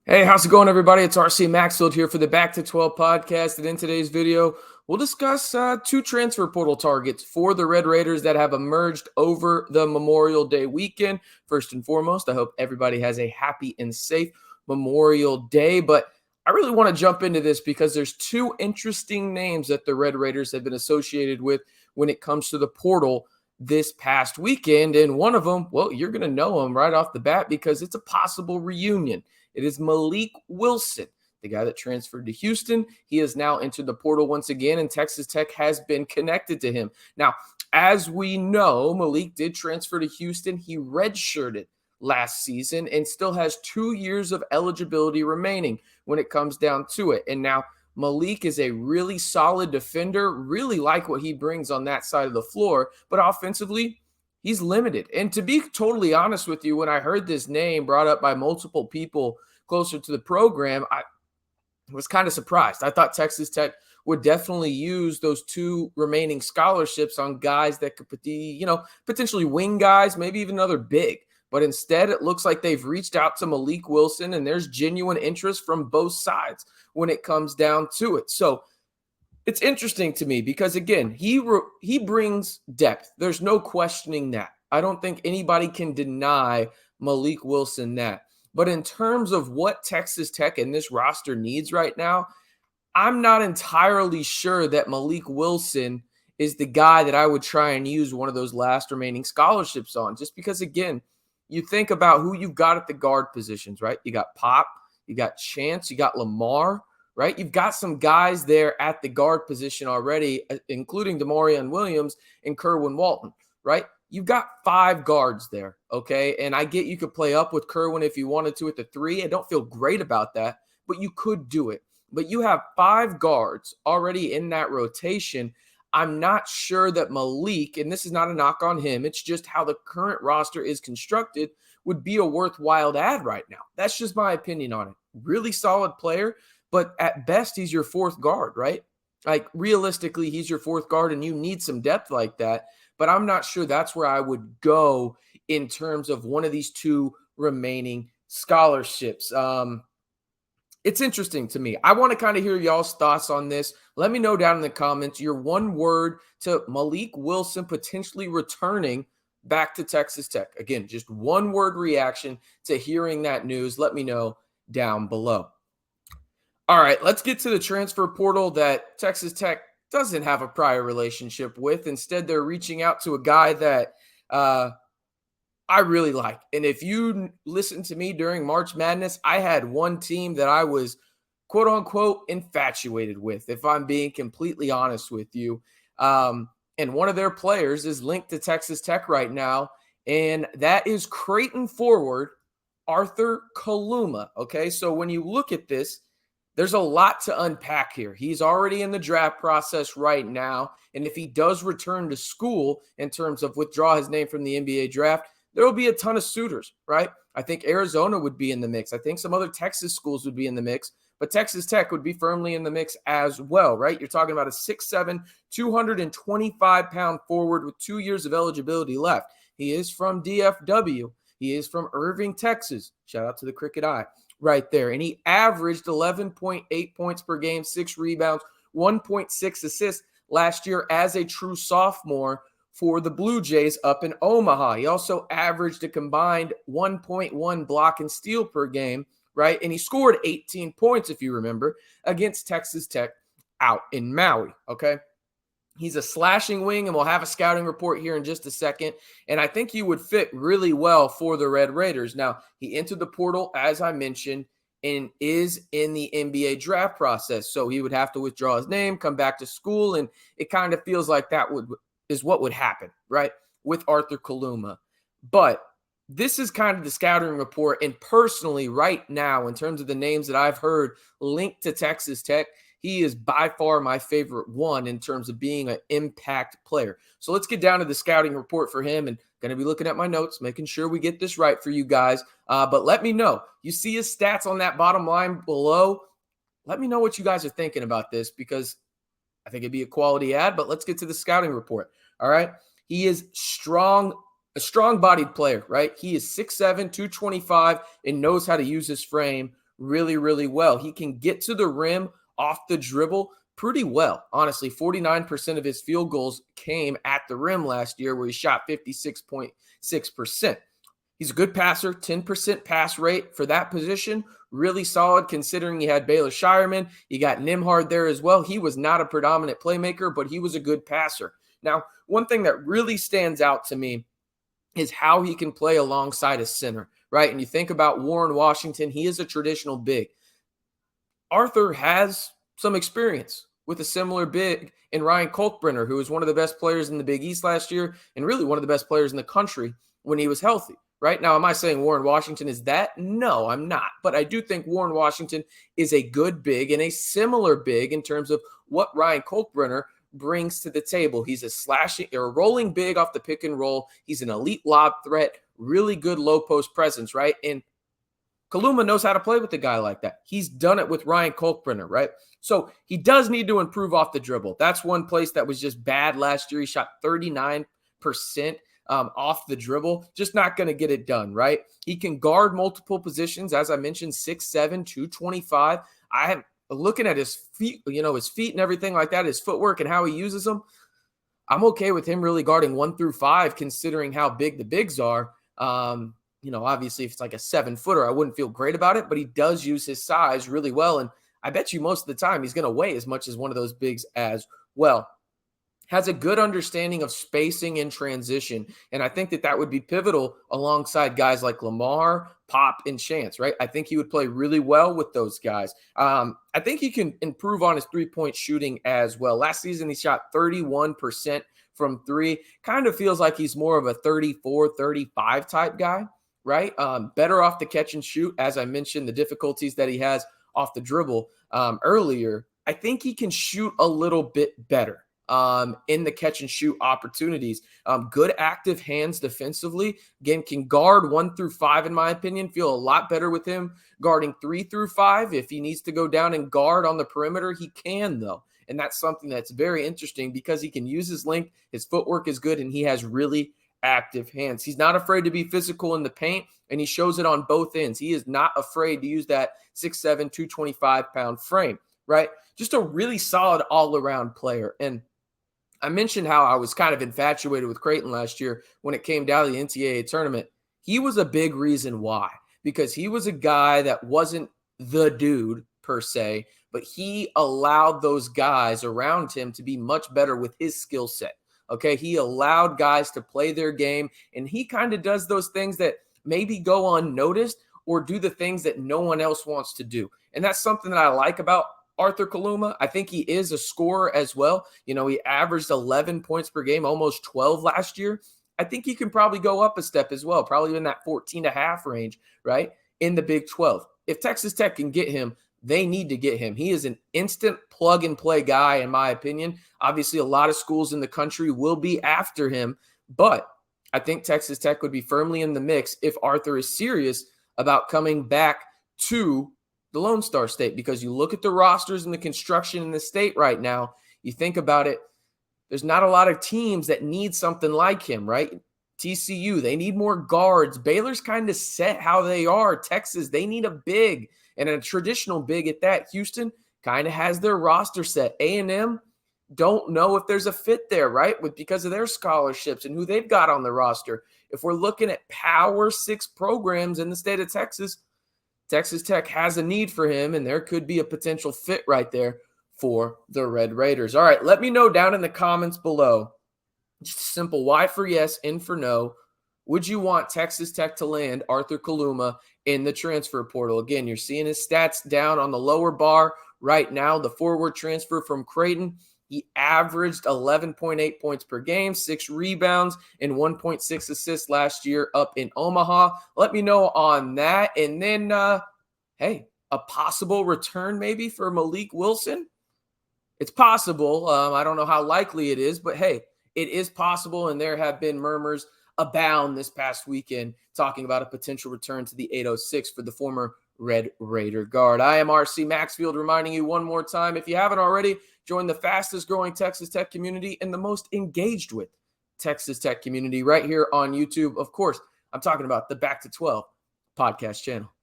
Hey, how's it going, everybody? It's RC Maxfield here for the Back to 12 podcast. And in today's video, we'll discuss two transfer portal targets for the Red Raiders that have emerged over the Memorial Day weekend. First and foremost, I hope everybody has a happy and safe Memorial Day. But I really want to jump into this because there's two interesting names that the Red Raiders have been associated with when it comes to the portal this past weekend. And one of them, well, you're going to know him right off the bat because it's a possible reunion. It is Mylik Wilson, the guy that transferred to Houston. He has now entered the portal once again, and Texas Tech has been connected to him. Now, as we know, Mylik did transfer to Houston. He redshirted last season and still has 2 years of eligibility remaining when it comes down to it. And now Mylik is a really solid defender, really like what he brings on that side of the floor, but offensively, he's limited. And to be totally honest with you, when I heard this name brought up by multiple people closer to the program, I was kind of surprised. I thought Texas Tech would definitely use those two remaining scholarships on guys that could be, potentially wing guys, maybe even another big. But instead, it looks like they've reached out to Mylik Wilson, and there's genuine interest from both sides when it comes down to it. So it's interesting to me because, again, he brings depth. There's no questioning that. I don't think anybody can deny Mylik Wilson that. But in terms of what Texas Tech and this roster needs right now, I'm not entirely sure that Mylik Wilson is the guy that I would try and use one of those last remaining scholarships on. Just because, again, you think about who you've got at the guard positions, right? You got Pop, you got Chance, you got Lamar, right? You've got some guys there at the guard position already, including Demarion Williams and Kerwin Walton, right? You've got 5 guards there, okay? And I get you could play up with Kerwin if you wanted to at the 3. I don't feel great about that, but you could do it. But you have 5 guards already in that rotation. I'm not sure that Mylik, and this is not a knock on him, it's just how the current roster is constructed, would be a worthwhile add right now. That's just my opinion on it. Really solid player, but at best, he's your 4th guard, right? Like, realistically, he's your 4th guard, and you need some depth like that. But I'm not sure that's where I would go in terms of one of these two remaining scholarships. It's interesting to me. I want to kind of hear y'all's thoughts on this. Let me know down in the comments your one word to Mylik Wilson potentially returning back to Texas Tech. Again, just one word reaction to hearing that news. Let me know down below. All right, let's get to the transfer portal that Texas Tech doesn't have a prior relationship with. Instead, they're reaching out to a guy that I really like. And if you listen to me during March Madness, I had one team that I was quote unquote infatuated with, if I'm being completely honest with you. And one of their players is linked to Texas Tech right now, and that is Creighton forward Arthur Kaluma. Okay, so when you look at this, there's a lot to unpack here. He's already in the draft process right now. And if he does return to school in terms of withdraw his name from the NBA draft, there will be a ton of suitors, right? I think Arizona would be in the mix. I think some other Texas schools would be in the mix, but Texas Tech would be firmly in the mix as well, right? You're talking about a 6'7", 225-pound forward with 2 years of eligibility left. He is from DFW. He is from Irving, Texas. Shout out to the Cricket Eye. Right there. And he averaged 11.8 points per game, 6 rebounds, 1.6 assists last year as a true sophomore for the Blue Jays up in Omaha. He also averaged a combined 1.1 block and steal per game, right? And he scored 18 points, if you remember, against Texas Tech out in Maui, okay? He's a slashing wing, and we'll have a scouting report here in just a second. And I think he would fit really well for the Red Raiders. Now, he entered the portal, as I mentioned, and is in the NBA draft process. So he would have to withdraw his name, come back to school, and it kind of feels like that is what would happen, right, with Arthur Kaluma. But this is kind of the scouting report. And personally, right now, in terms of the names that I've heard linked to Texas Tech, he is by far my favorite one in terms of being an impact player. So let's get down to the scouting report for him, and going to be looking at my notes, making sure we get this right for you guys. But let me know. You see his stats on that bottom line below. Let me know what you guys are thinking about this, because I think it'd be a quality ad, but let's get to the scouting report. All right. He is a strong-bodied player, right? He is 6'7", 225, and knows how to use his frame really, really well. He can get to the rim off the dribble pretty well. Honestly, 49% of his field goals came at the rim last year, where he shot 56.6%. He's a good passer, 10% pass rate for that position. Really solid considering he had Baylor Shireman. You got Nimhard there as well. He was not a predominant playmaker, but he was a good passer. Now, one thing that really stands out to me is how he can play alongside a center, right? And you think about Warren Washington, he is a traditional big. Arthur has some experience with a similar big in Ryan Kalkbrenner, who was one of the best players in the Big East last year and really one of the best players in the country when he was healthy. Right now, am I saying Warren Washington is that? No, I'm not. But I do think Warren Washington is a good big and a similar big in terms of what Ryan Kalkbrenner brings to the table. He's a slashing or rolling big off the pick and roll. He's an elite lob threat, really good low post presence, right? And Kaluma knows how to play with a guy like that. He's done it with Ryan Kalkbrenner, right? So he does need to improve off the dribble. That's one place that was just bad last year. He shot 39% off the dribble, just not going to get it done, right? He can guard multiple positions. As I mentioned, 6'7", 225. I am looking at his feet, his feet and everything like that, his footwork and how he uses them. I'm okay with him really guarding 1 through 5, considering how big the bigs are. Obviously if it's like a 7-footer, I wouldn't feel great about it, but he does use his size really well. And I bet you most of the time he's going to weigh as much as one of those bigs as well. Has a good understanding of spacing and transition. And I think that would be pivotal alongside guys like Lamar, Pop, and Chance, right? I think he would play really well with those guys. I think he can improve on his three-point shooting as well. Last season, he shot 31% from three. Kind of feels like he's more of a 34, 35 type guy, right? Better off the catch and shoot. As I mentioned, the difficulties that he has off the dribble earlier. I think he can shoot a little bit better in the catch and shoot opportunities. Good active hands defensively. Again, can guard 1 through 5, in my opinion. Feel a lot better with him guarding 3 through 5. If he needs to go down and guard on the perimeter, he can, though. And that's something that's very interesting because he can use his length, his footwork is good, and he has really active hands. He's not afraid to be physical in the paint, and he shows it on both ends. He is not afraid to use that 6'7", 225-pound frame, right? Just a really solid all-around player. And I mentioned how I was kind of infatuated with Creighton last year when it came down to the NCAA tournament. He was a big reason why, because he was a guy that wasn't the dude per se, but he allowed those guys around him to be much better with his skill set. Okay, he allowed guys to play their game, and he kind of does those things that maybe go unnoticed or do the things that no one else wants to do. And that's something that I like about Arthur Kaluma. I think he is a scorer as well. He averaged 11 points per game, almost 12 last year. I think he can probably go up a step as well, probably in that 14.5 range, right, in the Big 12. If Texas Tech can get him, they need to get him. He is an instant plug-and-play guy, in my opinion. Obviously, a lot of schools in the country will be after him, but I think Texas Tech would be firmly in the mix if Arthur is serious about coming back to the Lone Star State, because you look at the rosters and the construction in the state right now, you think about it, there's not a lot of teams that need something like him, right? TCU, they need more guards. Baylor's kind of set how they are. Texas, they need a big and a traditional big at that. Houston kind of has their roster set. A&M, don't know if there's a fit there, right? Because of their scholarships and who they've got on the roster. If we're looking at Power 6 programs in the state of Texas, Texas Tech has a need for him, and there could be a potential fit right there for the Red Raiders. All right, let me know down in the comments below. Just simple Y for yes, N for no. Would you want Texas Tech to land Arthur Kaluma in the transfer portal? Again, you're seeing his stats down on the lower bar right now. The forward transfer from Creighton, he averaged 11.8 points per game, 6 rebounds, and 1.6 assists last year up in Omaha. Let me know on that. And then, hey, a possible return maybe for Mylik Wilson? It's possible. I don't know how likely it is, but hey, it is possible, and there have been murmurs abound this past weekend talking about a potential return to the 806 for the former Red Raider guard. I am RC Maxfield, reminding you one more time, if you haven't already, join the fastest growing Texas Tech community and the most engaged with Texas Tech community right here on YouTube. Of course, I'm talking about the Back to 12 podcast channel.